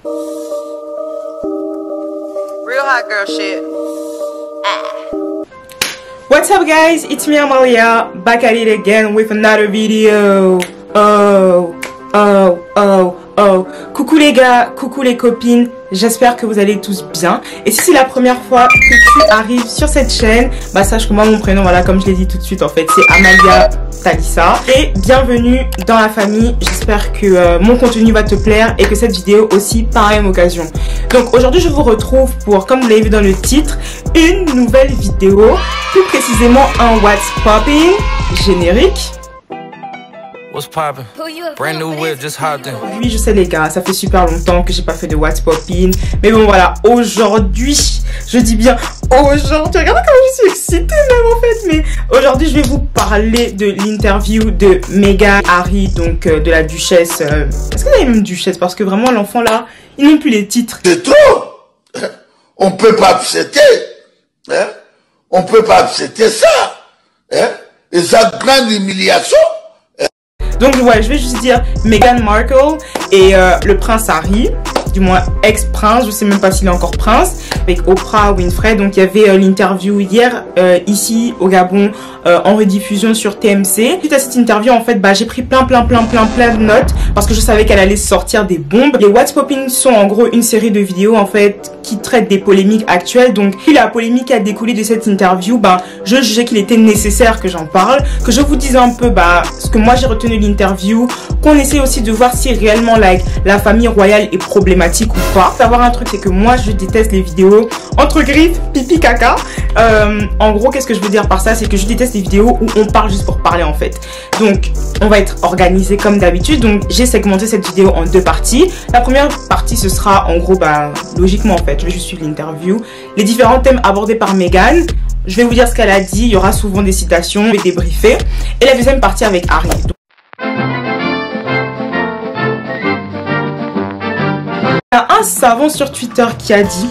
Real hot girl shit. What's up guys, it's me Amalia, back at it again with another video. Coucou les gars, coucou les copines, j'espère que vous allez tous bien. Et si c'est la première fois que tu arrives sur cette chaîne, bah sache que moi mon prénom, voilà, comme je l'ai dit tout de suite, en fait c'est Amalia Talissa. Et bienvenue dans la famille, j'espère que mon contenu va te plaire et que cette vidéo aussi par la même occasion. Donc aujourd'hui je vous retrouve pour, comme vous l'avez vu dans le titre, une nouvelle vidéo, plus précisément un What's Poppin' générique. What's poppin'? Brand new whip, just hopped in. Oui, je sais les gars, ça fait super longtemps que j'ai pas fait de What's Poppin'. Mais bon voilà, aujourd'hui, je dis bien aujourd'hui, regardez comment je suis excitée même en fait. Mais aujourd'hui, je vais vous parler de l'interview de Meghan Harry, donc de la duchesse. Est-ce que vous avez même duchesse? Parce que vraiment l'enfant là, ils n'ont plus les titres. C'est trop. On peut pas accepter. Hein? On peut pas accepter ça. Hein? Et ça, grande humiliation. Donc ouais, je vais juste dire Meghan Markle et le prince Harry, du moins ex-prince, je sais même pas s'il est encore prince, avec Oprah Winfrey. Donc il y avait l'interview hier ici au Gabon en rediffusion sur TMC. Suite à cette interview en fait, bah j'ai pris plein de notes parce que je savais qu'elle allait sortir des bombes. Les What's Poppin' sont en gros une série de vidéos en fait qui traitent des polémiques actuelles. Donc puis la polémique a découlé de cette interview, bah je jugeais qu'il était nécessaire que j'en parle, que je vous dise un peu bah ce que moi j'ai retenu de l'interview, qu'on essaie aussi de voir si réellement la famille royale est problématique ou pas. Savoir un truc, c'est que moi je déteste les vidéos entre griffes, pipi, caca. En gros, qu'est-ce que je veux dire par ça, c'est que je déteste les vidéos où on parle juste pour parler en fait. Donc on va être organisé comme d'habitude. Donc j'ai segmenté cette vidéo en deux parties. La première partie ce sera en gros bah logiquement en fait, je vais juste suivre l'interview, les différents thèmes abordés par Meghan. Je vais vous dire ce qu'elle a dit, il y aura souvent des citations, je vais débriefer. Et la deuxième partie avec Harry. Il y a un savant sur Twitter qui a dit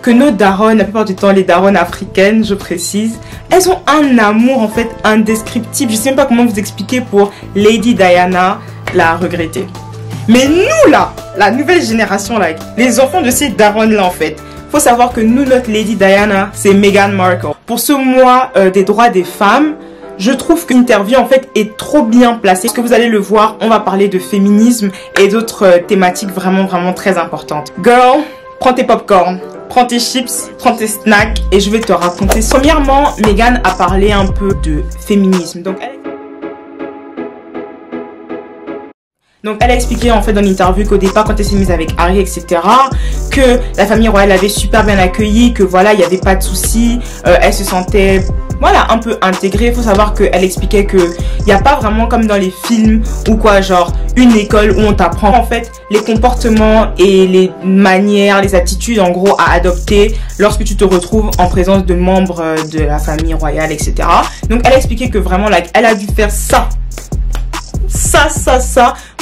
que nos darons, la plupart du temps les darons africaines, je précise, elles ont un amour en fait indescriptible. Je sais même pas comment vous expliquer pour Lady Diana, la regrettée. Mais nous là, la nouvelle génération là, les enfants de ces darons là en fait, faut savoir que nous, notre Lady Diana, c'est Meghan Markle. Pour ce mois des droits des femmes, je trouve que l'interview en fait est trop bien placée. Parce que vous allez le voir, on va parler de féminisme et d'autres thématiques vraiment très importantes. Girl, prends tes popcorn, prends tes chips, prends tes snacks et je vais te raconter. Premièrement, Meghan a parlé un peu de féminisme. Donc elle a expliqué en fait dans l'interview qu'au départ quand elle s'est mise avec Harry etc, que la famille royale l'avait super bien accueillie, que voilà il n'y avait pas de soucis, elle se sentait voilà un peu intégrée. Il faut savoir qu'elle expliquait que il n'y a pas vraiment comme dans les films ou quoi, genre une école où on t'apprend en fait les comportements et les manières, les attitudes en gros à adopter lorsque tu te retrouves en présence de membres de la famille royale etc. Donc elle a expliqué que vraiment like, elle a dû faire ça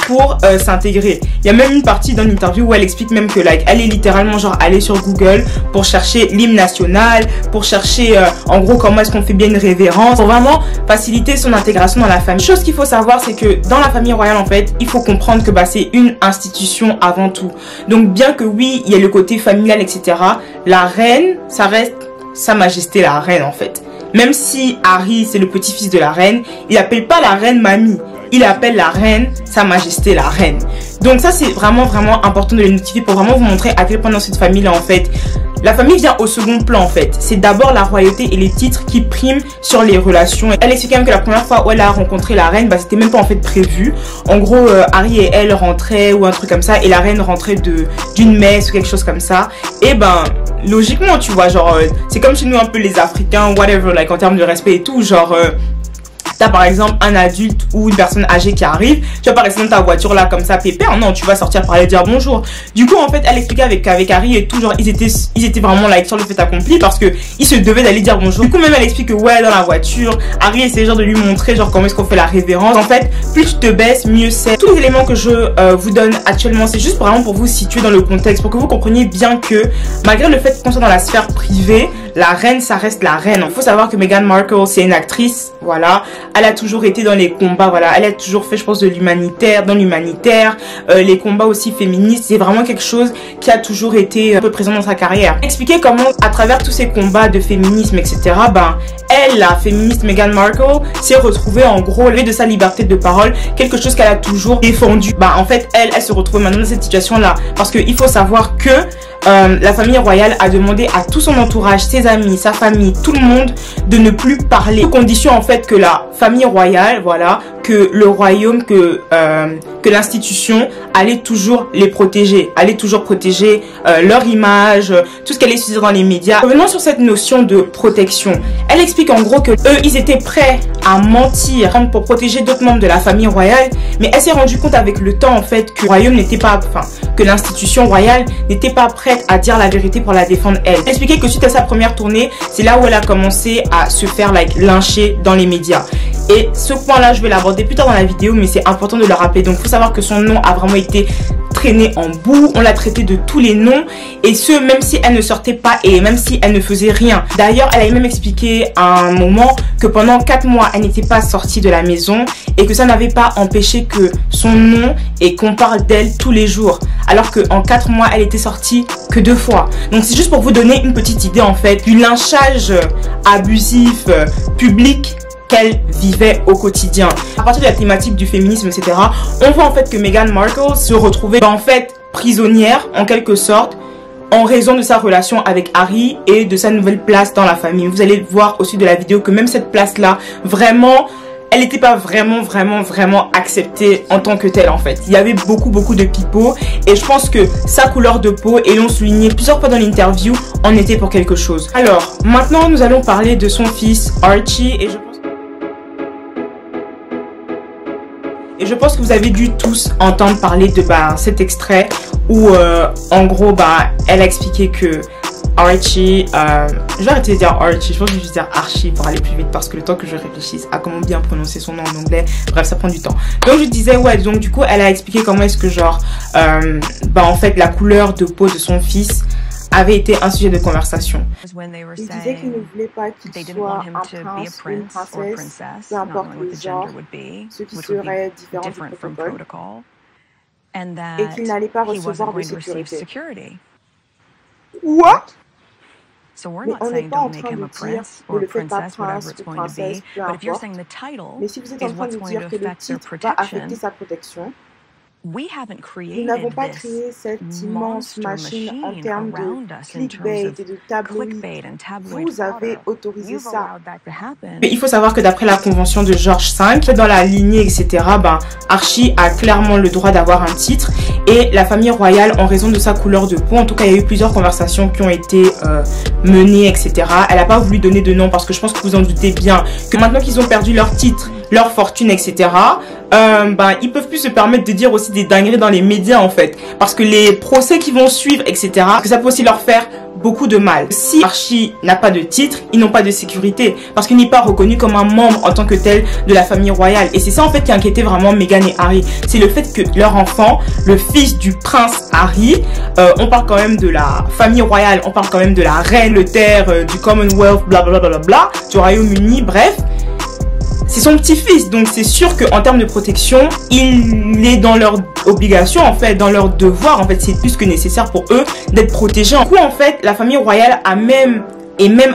pour s'intégrer. Il y a même une partie dans l'interview où elle explique même que like, elle est littéralement genre allée sur Google pour chercher l'hymne national, pour chercher en gros comment est-ce qu'on fait bien une révérence, pour vraiment faciliter son intégration dans la famille. Chose qu'il faut savoir, c'est que dans la famille royale en fait, il faut comprendre que bah, c'est une institution avant tout. Donc bien que oui, il y a le côté familial etc, la reine, ça reste sa majesté la reine en fait. Même si Harry c'est le petit-fils de la reine, il appelle pas la reine mamie. Il appelle la reine, sa majesté la reine. Donc ça c'est vraiment important de le notifier pour vraiment vous montrer à quel point dans cette famille là en fait, la famille vient au second plan en fait. C'est d'abord la royauté et les titres qui priment sur les relations. Elle explique quand même que la première fois où elle a rencontré la reine, bah c'était même pas en fait prévu. En gros Harry et elle rentraient ou un truc comme ça et la reine rentrait d'une messe ou quelque chose comme ça. Et ben logiquement tu vois genre c'est comme chez nous un peu les Africains whatever like en termes de respect et tout genre t'as par exemple un adulte ou une personne âgée qui arrive, tu vas pas rester dans ta voiture là comme ça pépère, non, tu vas sortir pour aller dire bonjour. Du coup en fait elle expliquait avec Harry et tout, genre ils étaient vraiment like sur le fait accompli parce que ils se devaient d'aller dire bonjour. Du coup même elle explique que ouais dans la voiture, Harry essaie genre de lui montrer genre comment est-ce qu'on fait la révérence. En fait plus tu te baisses mieux c'est. Tous les éléments que je vous donne actuellement c'est juste vraiment pour vous situer dans le contexte, pour que vous compreniez bien que malgré le fait qu'on soit dans la sphère privée, la reine, ça reste la reine. Il faut savoir que Meghan Markle, c'est une actrice, voilà. Elle a toujours été dans les combats, voilà. Elle a toujours fait, je pense, de l'humanitaire, dans l'humanitaire, les combats aussi féministes. C'est vraiment quelque chose qui a toujours été un peu présent dans sa carrière. Expliquer comment, à travers tous ces combats de féminisme, etc., elle, la féministe Meghan Markle, s'est retrouvée en gros, au lieu de sa liberté de parole, quelque chose qu'elle a toujours défendu. En fait, elle se retrouve maintenant dans cette situation-là. Parce qu'il faut savoir que la famille royale a demandé à tout son entourage, ses amis, sa famille, tout le monde, de ne plus parler. Condition en fait que la famille royale, voilà, que le royaume, que l'institution allait toujours les protéger, allait toujours protéger leur image, tout ce qu'elle est utilisée dans les médias. Revenons sur cette notion de protection. Elle explique en gros que eux, ils étaient prêts à mentir pour protéger d'autres membres de la famille royale, mais elle s'est rendue compte avec le temps en fait que le royaume n'était pas, que l'institution royale n'était pas prête à dire la vérité pour la défendre elle. Elle expliquait que suite à sa première tournée, c'est là où elle a commencé à se faire lyncher dans les médias. Et ce point-là, je vais l'aborder plus tard dans la vidéo, mais c'est important de le rappeler. Donc, il faut savoir que son nom a vraiment été traîné en boue. On l'a traité de tous les noms. Et ce, même si elle ne sortait pas et même si elle ne faisait rien. D'ailleurs, elle a même expliqué à un moment que pendant 4 mois, elle n'était pas sortie de la maison et que ça n'avait pas empêché que son nom et qu'on parle d'elle tous les jours. Alors qu'en 4 mois, elle était sortie que 2 fois. Donc, c'est juste pour vous donner une petite idée, en fait, du lynchage abusif, public qu'elle vivait au quotidien. À partir de la thématique du féminisme, etc., on voit en fait que Meghan Markle se retrouvait en fait prisonnière en quelque sorte en raison de sa relation avec Harry et de sa nouvelle place dans la famille. Vous allez voir aussi de la vidéo que même cette place-là, vraiment, elle n'était pas vraiment acceptée en tant que telle en fait. Il y avait beaucoup de pipeaux et je pense que sa couleur de peau, et l'ont souligné plusieurs fois dans l'interview, en était pour quelque chose. Alors, maintenant nous allons parler de son fils Archie et je pense que vous avez dû tous entendre parler de cet extrait où en gros elle a expliqué que Archie, je vais arrêter de dire Archie, je pense que je vais dire Archie pour aller plus vite parce que le temps que je réfléchisse à comment bien prononcer son nom en anglais, bref ça prend du temps. Donc je disais donc du coup elle a expliqué comment est-ce que en fait la couleur de peau de son fils avait été un sujet de conversation. Il disait qu'il ne voulait pas qu'il soit un prince ou une princesse, peu importe le genre, ce qui serait différent du protocole, et qu'il n'allait pas recevoir de sécurité. What? Mais on n'est pas en train de dire ne le faites pas prince ou princesse, peu importe. Mais si vous êtes en train de dire que le titre va affecter sa protection, nous n'avons pas créé cette immense machine en termes de clickbait et de tabloïd. Vous avez autorisé ça. Mais il faut savoir que d'après la convention de George V, dans la lignée, etc., Archie a clairement le droit d'avoir un titre. Et la famille royale, en raison de sa couleur de peau, en tout cas, il y a eu plusieurs conversations qui ont été menées, etc. Elle n'a pas voulu donner de nom parce que je pense que vous en doutez bien que maintenant qu'ils ont perdu leur titre, leur fortune, etc., ils peuvent plus se permettre de dire aussi des dingueries dans les médias en fait, parce que les procès qui vont suivre, etc., que ça peut aussi leur faire beaucoup de mal. Si Archie n'a pas de titre, ils n'ont pas de sécurité parce qu'il n'est pas reconnu comme un membre en tant que tel de la famille royale. Et c'est ça en fait qui inquiétait vraiment Meghan et Harry, c'est le fait que leur enfant, le fils du prince Harry, on parle quand même de la famille royale, on parle quand même de la reine, le terre, du Commonwealth, blablabla, du Royaume-Uni, bref. C'est son petit-fils, donc c'est sûr qu'en termes de protection, il est dans leur obligation, en fait, dans leur devoir, en fait, c'est plus que nécessaire pour eux d'être protégés. Du coup, en fait, la famille royale a même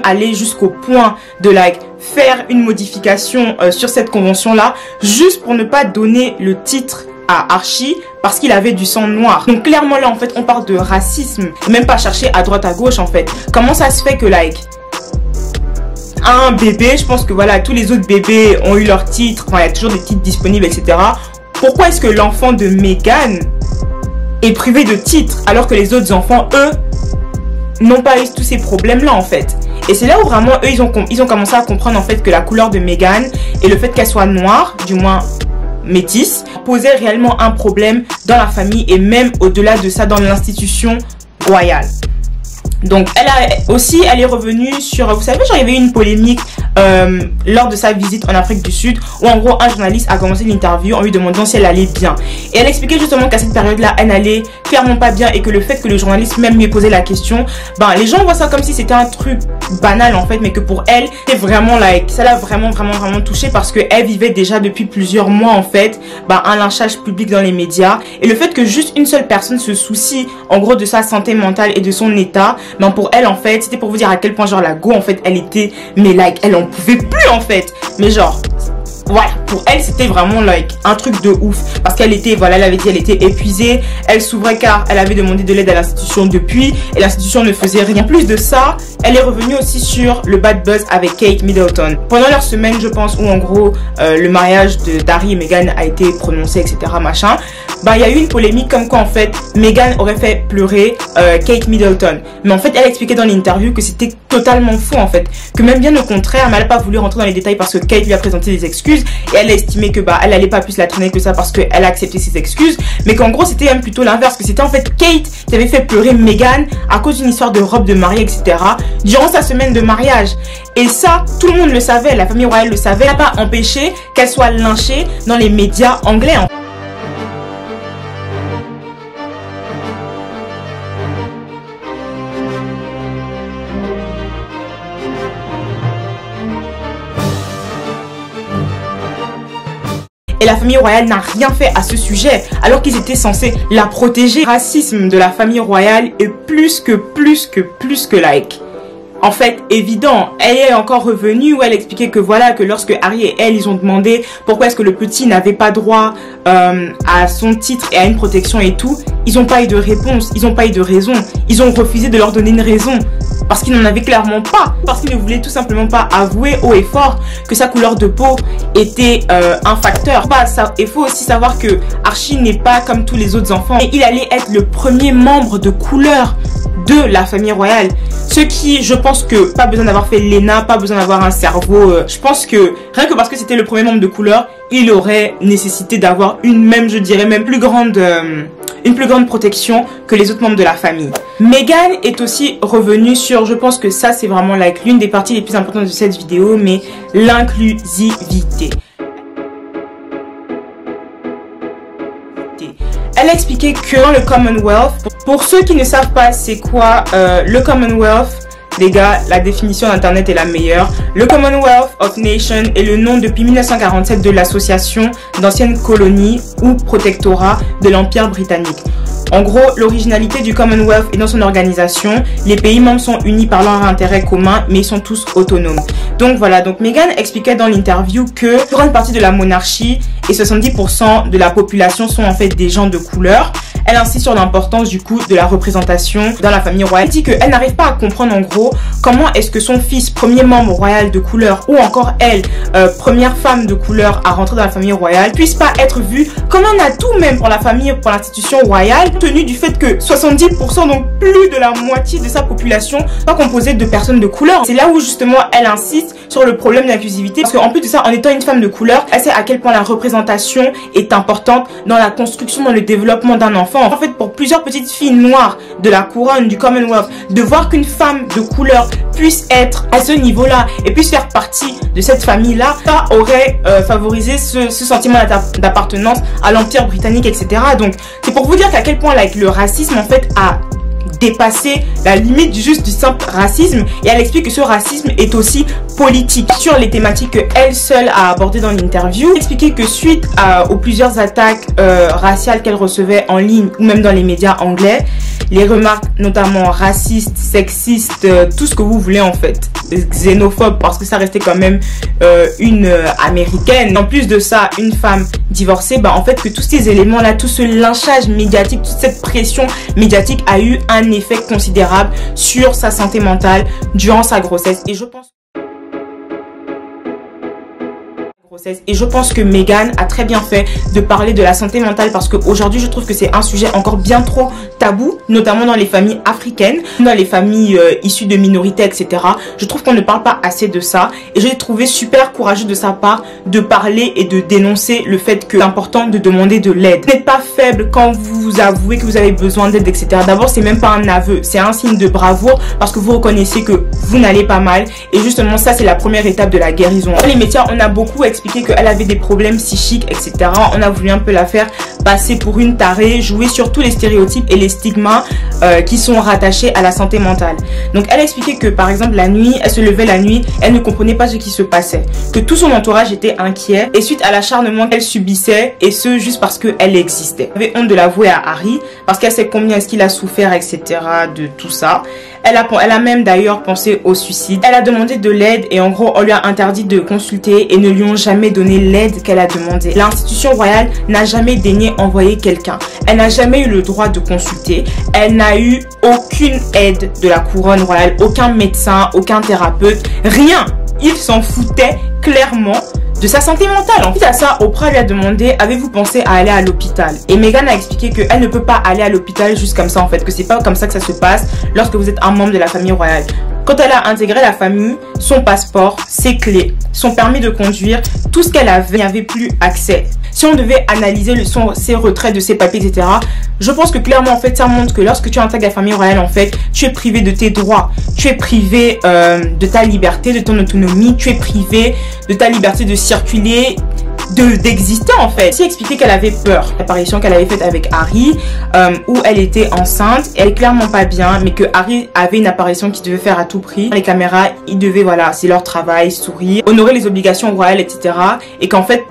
allé jusqu'au point de faire une modification sur cette convention-là, juste pour ne pas donner le titre à Archie parce qu'il avait du sang noir. Donc clairement là, en fait, on parle de racisme, même pas chercher à droite à gauche, en fait. Comment ça se fait que un bébé, je pense que voilà, tous les autres bébés ont eu leur titre, il y a toujours des titres disponibles, etc. Pourquoi est-ce que l'enfant de Meghan est privé de titre alors que les autres enfants, eux, n'ont pas eu tous ces problèmes-là en fait? Et c'est là où vraiment, eux, ils ont commencé à comprendre en fait que la couleur de Meghan et le fait qu'elle soit noire, du moins métisse, posait réellement un problème dans la famille et même au-delà de ça dans l'institution royale. Donc elle est revenue sur, vous savez, il y avait eu une polémique lors de sa visite en Afrique du Sud où en gros un journaliste a commencé l'interview en lui demandant si elle allait bien. Et elle expliquait justement qu'à cette période-là, elle n'allait clairement pas bien et que le fait que le journaliste même lui ait posé la question, ben les gens voient ça comme si c'était un truc banal en fait, mais que pour elle c'est vraiment like, ça l'a vraiment touchée parce que elle vivait déjà depuis plusieurs mois en fait un lynchage public dans les médias, et le fait que juste une seule personne se soucie en gros de sa santé mentale et de son état, pour elle en fait c'était pour vous dire à quel point genre la go en fait elle était, mais like elle en pouvait plus en fait, mais genre voilà, pour elle c'était vraiment like un truc de ouf parce qu'elle était, voilà, elle avait dit elle était épuisée, elle s'ouvrait car elle avait demandé de l'aide à l'institution depuis et l'institution ne faisait rien. En plus de ça, elle est revenue aussi sur le bad buzz avec Kate Middleton pendant leur semaine je pense où en gros le mariage d'Harry et Meghan a été prononcé etc machin. Il y a eu une polémique comme quoi en fait Meghan aurait fait pleurer Kate Middleton, mais en fait elle expliquait dans l'interview que c'était totalement faux en fait, que même bien au contraire, mais elle n'a pas voulu rentrer dans les détails parce que Kate lui a présenté des excuses et elle a estimé que elle allait pas plus la traîner que ça parce qu'elle a accepté ses excuses, mais qu'en gros c'était même plutôt l'inverse, que c'était en fait Kate qui avait fait pleurer Meghan à cause d'une histoire de robe de mariée etc durant sa semaine de mariage, et ça tout le monde le savait, la famille royale le savait, n'a pas empêché qu'elle soit lynchée dans les médias anglais. Et la famille royale n'a rien fait à ce sujet, alors qu'ils étaient censés la protéger. Le racisme de la famille royale est plus que like, en fait, évident. Elle est encore revenue où elle expliquait que voilà, que lorsque Harry et elle, ils ont demandé pourquoi est-ce que le petit n'avait pas droit à son titre et à une protection et tout, ils n'ont pas eu de réponse, ils n'ont pas eu de raison. Ils ont refusé de leur donner une raison. Parce qu'il n'en avait clairement pas. Parce qu'il ne voulait tout simplement pas avouer haut et fort que sa couleur de peau était un facteur. Il faut aussi savoir que Archie n'est pas comme tous les autres enfants. Et il allait être le premier membre de couleur de la famille royale. Ce qui, je pense que, pas besoin d'avoir fait l'ENA, pas besoin d'avoir un cerveau. Je pense que, rien que parce que c'était le premier membre de couleur, il aurait nécessité d'avoir une même, je dirais, même plus grande protection que les autres membres de la famille. Meghan est aussi revenue sur, je pense que ça c'est vraiment like l'une des parties les plus importantes de cette vidéo, mais l'inclusivité. Elle a expliqué que dans le Commonwealth, pour ceux qui ne savent pas c'est quoi le Commonwealth, les gars, la définition d'internet est la meilleure. Le Commonwealth of Nations est le nom depuis 1947 de l'association d'anciennes colonies ou protectorats de l'Empire britannique. En gros, l'originalité du Commonwealth est dans son organisation. Les pays membres sont unis par leurs intérêts communs, mais ils sont tous autonomes. Donc voilà, donc Meghan expliquait dans l'interview que une grande partie de la monarchie et 70% de la population sont en fait des gens de couleur. Elle insiste sur l'importance du coup de la représentation dans la famille royale. Elle dit qu'elle n'arrive pas à comprendre en gros comment est-ce que son fils, premier membre royal de couleur, ou encore elle, première femme de couleur à rentrer dans la famille royale, puisse pas être vue comme un atout même pour la famille, pour l'institution royale, tenu du fait que 70%, donc plus de la moitié de sa population, sont composée de personnes de couleur. C'est là où justement elle insiste sur le problème d'inclusivité, parce qu'en plus de ça, en étant une femme de couleur, elle sait à quel point la représentation est importante dans la construction, dans le développement d'un enfant. En fait, pour plusieurs petites filles noires de la couronne du Commonwealth, de voir qu'une femme de couleur puisse être à ce niveau-là et puisse faire partie de cette famille-là, ça aurait favorisé ce sentiment d'appartenance à l'Empire britannique, etc. Donc, c'est pour vous dire qu'à quel point le racisme, en fait, a dépasser la limite du simple racisme, et elle explique que ce racisme est aussi politique. Sur les thématiques qu'elle seule a abordées dans l'interview, elle expliquait que suite aux plusieurs attaques raciales qu'elle recevait en ligne ou même dans les médias anglais, les remarques notamment racistes, sexistes, tout ce que vous voulez en fait, xénophobes, parce que ça restait quand même une américaine, en plus de ça une femme divorcée, en fait que tous ces éléments là, tout ce lynchage médiatique, toute cette pression médiatique a eu un effet considérable sur sa santé mentale durant sa grossesse. Et je pense que Meghan a très bien fait de parler de la santé mentale, parce qu'aujourd'hui je trouve que c'est un sujet encore bien trop tabou, notamment dans les familles africaines, dans les familles issues de minorités, etc. Je trouve qu'on ne parle pas assez de ça, et j'ai trouvé super courageux de sa part de parler et de dénoncer le fait que c'est important de demander de l'aide. Vous n'êtes pas faible quand vous avouez que vous avez besoin d'aide, etc. D'abord, c'est même pas un aveu, c'est un signe de bravoure, parce que vous reconnaissez que vous n'allez pas mal, et justement ça c'est la première étape de la guérison. Dans les médias, on a beaucoup expliqué expliqué qu'elle avait des problèmes psychiques, etc. On a voulu un peu la faire passer pour une tarée, jouer sur tous les stéréotypes et les stigmas qui sont rattachés à la santé mentale. Donc elle a expliqué que par exemple la nuit, elle se levait la nuit, elle ne comprenait pas ce qui se passait, que tout son entourage était inquiet et suite à l'acharnement qu'elle subissait, et ce juste parce qu'elle existait. Elle avait honte de l'avouer à Harry parce qu'elle sait combien est-ce qu'il a souffert, etc. de tout ça. Elle a même d'ailleurs pensé au suicide. Elle a demandé de l'aide et en gros on lui a interdit de consulter et ne lui ont jamais donné l'aide qu'elle a demandé. L'institution royale n'a jamais daigné envoyer quelqu'un. Elle n'a jamais eu le droit de consulter. Elle n'a eu aucune aide de la couronne royale, aucun médecin, aucun thérapeute, rien. Il s'en foutait clairement de sa santé mentale. Ensuite à ça, Oprah lui a demandé, avez-vous pensé à aller à l'hôpital? Et Meghan a expliqué qu'elle ne peut pas aller à l'hôpital juste comme ça en fait, que c'est pas comme ça que ça se passe lorsque vous êtes un membre de la famille royale. Quand elle a intégré la famille, son passeport, ses clés, son permis de conduire, tout ce qu'elle avait, n'y avait plus accès. Si on devait analyser ses retraits de ses papiers, etc., je pense que clairement, en fait, ça montre que lorsque tu intègres la famille royale, en fait, tu es privé de tes droits, tu es privé de ta liberté, de ton autonomie, tu es privé de ta liberté de circuler, d'exister en fait. Elle expliqué qu'elle avait peur. L'apparition qu'elle avait faite avec Harry où elle était enceinte, elle est clairement pas bien, mais que Harry avait une apparition qu'il devait faire à tout prix. Les caméras, ils devaient, voilà, c'est leur travail, sourire, honorer les obligations royales, etc. Et qu'en fait,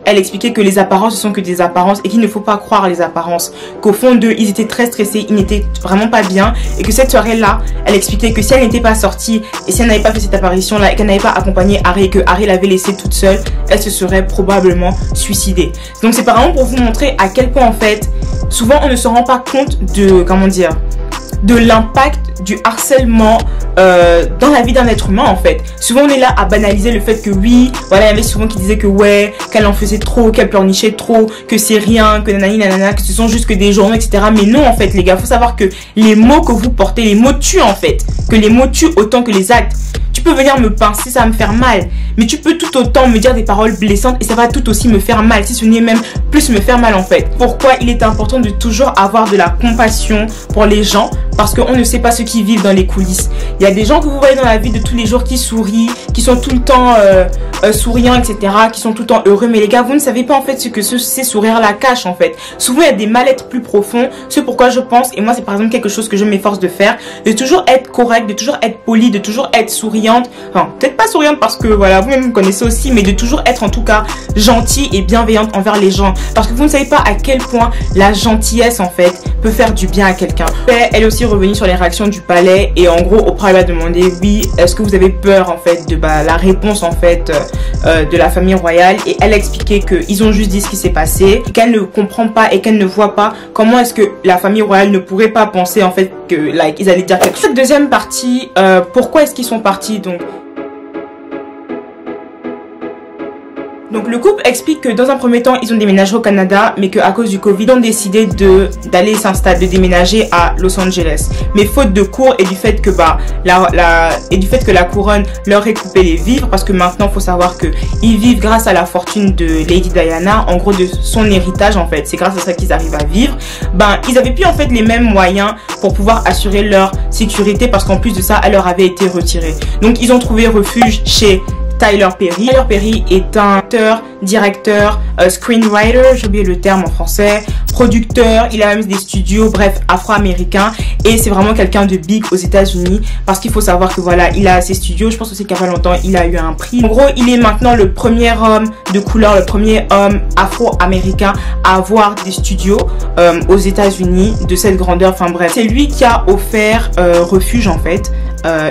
elle expliquait que les apparences ne sont que des apparences et qu'il ne faut pas croire les apparences. Qu'au fond d'eux, ils étaient très stressés, ils n'étaient vraiment pas bien. Et que cette soirée-là, elle expliquait que si elle n'était pas sortie et si elle n'avait pas fait cette apparition-là et qu'elle n'avait pas accompagné Harry et que Harry l'avait laissée toute seule, elle se serait probablement suicidée. Donc c'est vraiment pour vous montrer à quel point en fait, souvent on ne se rend pas compte de, comment dire, de l'impact du harcèlement dans la vie d'un être humain en fait. Souvent on est là à banaliser le fait que oui, voilà, il y avait souvent qui disaient que ouais, qu'elle en faisait trop, qu'elle pleurnichait trop, que c'est rien, que nanani nanana, que ce sont juste que des journaux, etc. Mais non en fait les gars, faut savoir que les mots que vous portez, les mots tuent en fait, que les mots tuent autant que les actes. Tu peux venir me pincer, ça va me faire mal, mais tu peux tout autant me dire des paroles blessantes et ça va tout aussi me faire mal, si ce n'est même plus me faire mal en fait. Pourquoi il est important de toujours avoir de la compassion pour les gens? Parce qu'on ne sait pas ce qu'ils vivent dans les coulisses. Il y a des gens que vous voyez dans la vie de tous les jours qui sourient, qui sont tout le temps souriants, etc., qui sont tout le temps heureux, mais les gars, vous ne savez pas en fait ce que ces sourires-là cachent en fait. Souvent il y a des mal-être plus profonds. C'est pourquoi je pense, et moi c'est par exemple quelque chose que je m'efforce de faire, de toujours être correct, de toujours être poli, de toujours être souriante. Enfin, peut-être pas souriante parce que voilà, vous-même me connaissez aussi, mais de toujours être en tout cas gentille et bienveillante envers les gens. Parce que vous ne savez pas à quel point la gentillesse en fait peut faire du bien à quelqu'un. Elle est aussi revenue sur les réactions du palais et en gros Oprah lui a demandé, oui, est-ce que vous avez peur en fait de la réponse en fait de la famille royale, et elle a expliqué qu'ils ont juste dit ce qui s'est passé, qu'elle ne comprend pas et qu'elle ne voit pas comment est-ce que la famille royale ne pourrait pas penser en fait que like ils allaient dire quelque chose. Cette deuxième partie, pourquoi est-ce qu'ils sont partis Donc le couple explique que dans un premier temps ils ont déménagé au Canada, mais qu'à cause du Covid ils ont décidé d'aller s'installer, de déménager à Los Angeles. Mais faute de cours et du fait que la couronne leur ait coupé les vivres, parce que maintenant faut savoir que ils vivent grâce à la fortune de Lady Diana, en gros de son héritage en fait. C'est grâce à ça qu'ils arrivent à vivre. Ils avaient plus en fait les mêmes moyens pour pouvoir assurer leur sécurité, parce qu'en plus de ça elle leur avait été retirée. Donc ils ont trouvé refuge chez Tyler Perry. Tyler Perry est un acteur, directeur, screenwriter, j'ai oublié le terme en français, producteur, il a même des studios, bref, afro-américain, et c'est vraiment quelqu'un de big aux États-Unis, parce qu'il faut savoir que voilà, il a ses studios. Je pense aussi qu'il y a pas longtemps, il a eu un prix. En gros, il est maintenant le premier homme de couleur, le premier homme afro-américain à avoir des studios aux États-Unis de cette grandeur. Enfin bref, c'est lui qui a offert refuge en fait,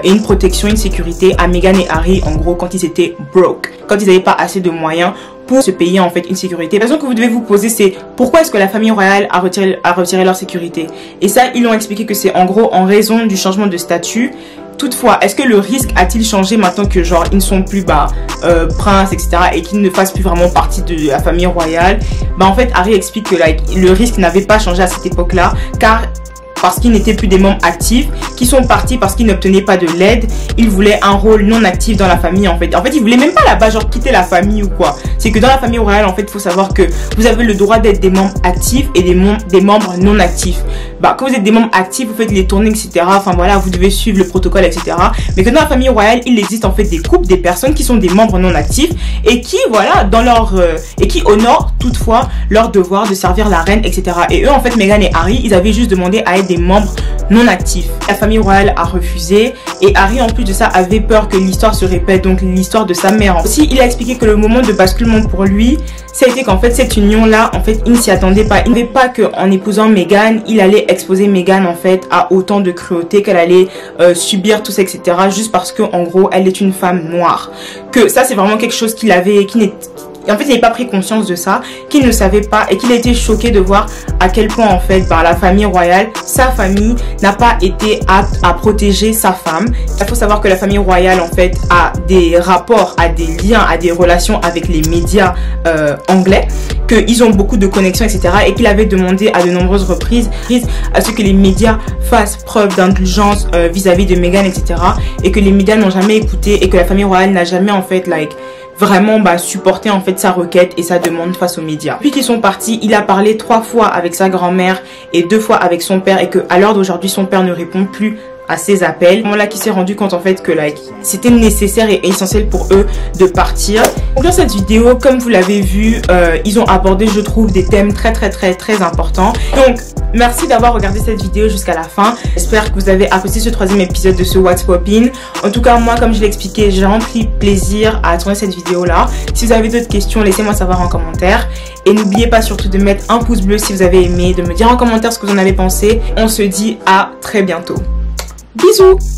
et une protection, une sécurité à Meghan et Harry, en gros, quand ils étaient broke, quand ils n'avaient pas assez de moyens pour se payer en fait une sécurité. La question que vous devez vous poser, c'est pourquoi est-ce que la famille royale a retiré leur sécurité? Et ça, ils l'ont expliqué que c'est en gros en raison du changement de statut. Toutefois, est-ce que le risque a-t-il changé maintenant que genre ils ne sont plus princes, etc., et qu'ils ne fassent plus vraiment partie de la famille royale? En fait, Harry explique que le risque n'avait pas changé à cette époque-là, parce qu'ils n'étaient plus des membres actifs, qui sont partis parce qu'ils n'obtenaient pas de l'aide. Ils voulaient un rôle non actif dans la famille en fait. Ils voulaient même pas là-bas genre quitter la famille ou quoi. C'est que dans la famille royale en fait, il faut savoir que vous avez le droit d'être des membres actifs et des membres non actifs. bah, quand vous êtes des membres actifs, vous faites les tournées, etc. Enfin voilà, vous devez suivre le protocole, etc. Mais que dans la famille royale, il existe en fait des couples, des personnes qui sont des membres non actifs et qui, voilà, dans leur et qui honorent toutefois leur devoir de servir la reine, etc. Et eux, en fait, Meghan et Harry, ils avaient juste demandé à être des membres non actifs. La famille royale a refusé et Harry, en plus de ça, avait peur que l'histoire se répète, donc l'histoire de sa mère. Aussi, il a expliqué que le moment de basculement pour lui, ça a été qu'en fait cette union là, en fait il ne s'y attendait pas. Il ne savait pas qu'en épousant Meghan, il allait exposer Meghan en fait à autant de cruauté, qu'elle allait subir tout ça, etc. juste parce que en gros elle est une femme noire. Que ça c'est vraiment quelque chose qu'il avait, en fait, il n'avait pas pris conscience de ça, qu'il ne savait pas et qu'il a été choqué de voir à quel point, en fait, la famille royale, sa famille, n'a pas été apte à protéger sa femme. Il faut savoir que la famille royale, en fait, a des rapports, a des liens, a des relations avec les médias anglais, qu'ils ont beaucoup de connexions, etc. et qu'il avait demandé à de nombreuses reprises à ce que les médias fassent preuve d'indulgence vis-à-vis de Meghan, etc. et que les médias n'ont jamais écouté et que la famille royale n'a jamais, en fait, vraiment supporter en fait sa requête et sa demande face aux médias. Depuis qu'ils sont partis, il a parlé 3 fois avec sa grand-mère et 2 fois avec son père et que à l'heure d'aujourd'hui son père ne répond plus à ses appels. C'est là qu'il s'est rendu compte en fait que c'était nécessaire et essentiel pour eux de partir. Donc dans cette vidéo, comme vous l'avez vu, ils ont abordé, je trouve, des thèmes très importants. Donc merci d'avoir regardé cette vidéo jusqu'à la fin. J'espère que vous avez apprécié ce 3e épisode de ce What's Poppin'. En tout cas, moi, comme je l'ai expliqué, j'ai rempli plaisir à tourner cette vidéo là. Si vous avez d'autres questions, laissez-moi savoir en commentaire. Et n'oubliez pas surtout de mettre un pouce bleu si vous avez aimé, de me dire en commentaire ce que vous en avez pensé. On se dit à très bientôt. Bisous!